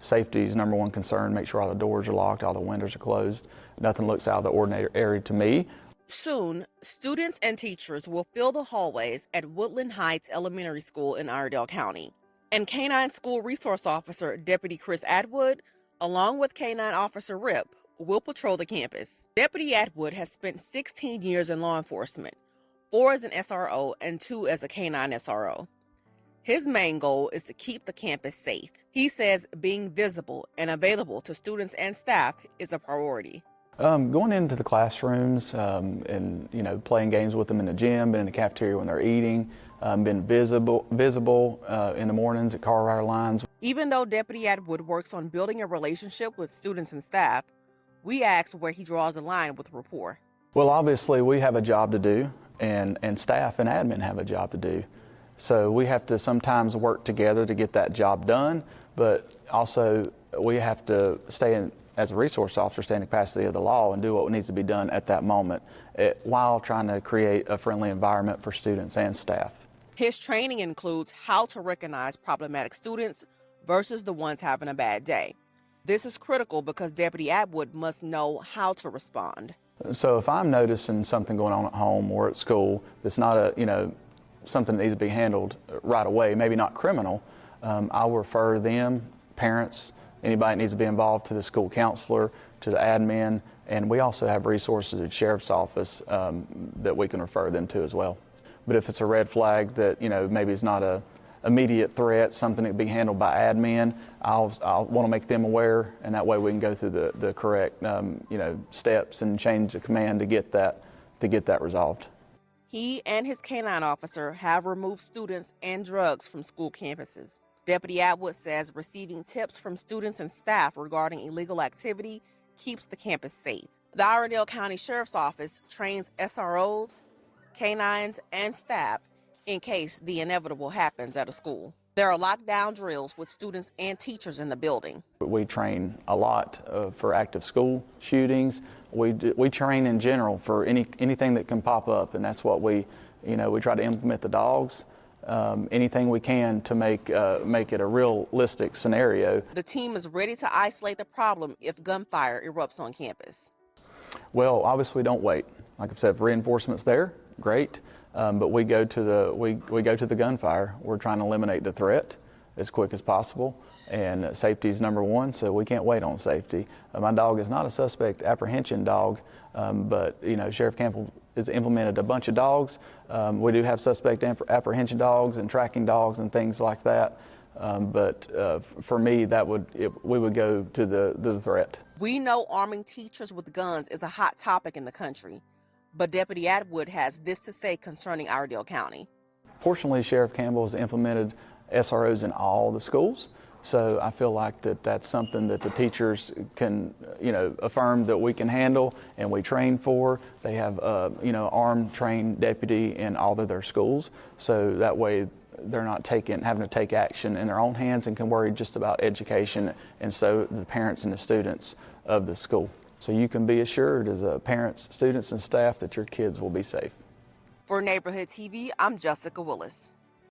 Safety is number one concern. Make sure all the doors are locked, all the windows are closed. Nothing looks out of the ordinary to me. Soon, students and teachers will fill the hallways at Woodland Heights Elementary School in Iredell County. And K-9 School Resource Officer Deputy Chris Atwood, along with K-9 Officer Rip, will patrol the campus. Deputy Atwood has spent 16 years in law enforcement, 4 as an SRO and 2 as a K-9 SRO. His main goal is to keep the campus safe. He says being visible and available to students and staff is a priority. Going into the classrooms and playing games with them in the gym, been in the cafeteria when they're eating, been visible in the mornings at car wire lines. Even though Deputy Atwood works on building a relationship with students and staff, we asked where he draws the line with rapport. Well, obviously we have a job to do, and staff and admin have a job to do. So we have to sometimes work together to get that job done, but also we have to as a resource officer, stay in the capacity of the law and do what needs to be done at that moment while trying to create a friendly environment for students and staff. His training includes how to recognize problematic students versus the ones having a bad day. This is critical because Deputy Atwood must know how to respond. So if I'm noticing something going on at home or at school that's not something that needs to be handled right away, maybe not criminal, I'll refer them, parents, anybody that needs to be involved, to the school counselor, to the admin, and we also have resources at the sheriff's office that we can refer them to as well. But if it's a red flag that maybe it's not a immediate threat, something that can be handled by admin, I'll want to make them aware, and that way we can go through the correct steps and change the command to get that resolved. He and his K-9 officer have removed students and drugs from school campuses. Deputy Atwood says receiving tips from students and staff regarding illegal activity keeps the campus safe. The Iredell County Sheriff's Office trains SROs, K-9s, and staff in case the inevitable happens at a school. There are lockdown drills with students and teachers in the building. We train a lot for active school shootings. We train in general for anything that can pop up, and that's what we try to implement the dogs. Anything we can to make it a realistic scenario. The team is ready to isolate the problem if gunfire erupts on campus. Well, obviously, don't wait. Like I've said, if reinforcement's there, great. But we go to the gunfire. We're trying to eliminate the threat as quick as possible, and safety is number one. So we can't wait on safety. My dog is not a suspect apprehension dog, but Sheriff Campbell has implemented a bunch of dogs. We do have suspect apprehension dogs and tracking dogs and things like that. But for me, we would go to the threat. We know arming teachers with guns is a hot topic in the country, but Deputy Atwood has this to say concerning Iredell County. Fortunately, Sheriff Campbell has implemented SROs in all the schools. So I feel like that's something that the teachers can, affirm that we can handle and we train for. They have, armed, trained deputy in all of their schools. So that way they're not having to take action in their own hands and can worry just about education, and so the parents and the students of the school. So you can be assured as parents, students, and staff that your kids will be safe. For Neighborhood TV, I'm Jessica Willis.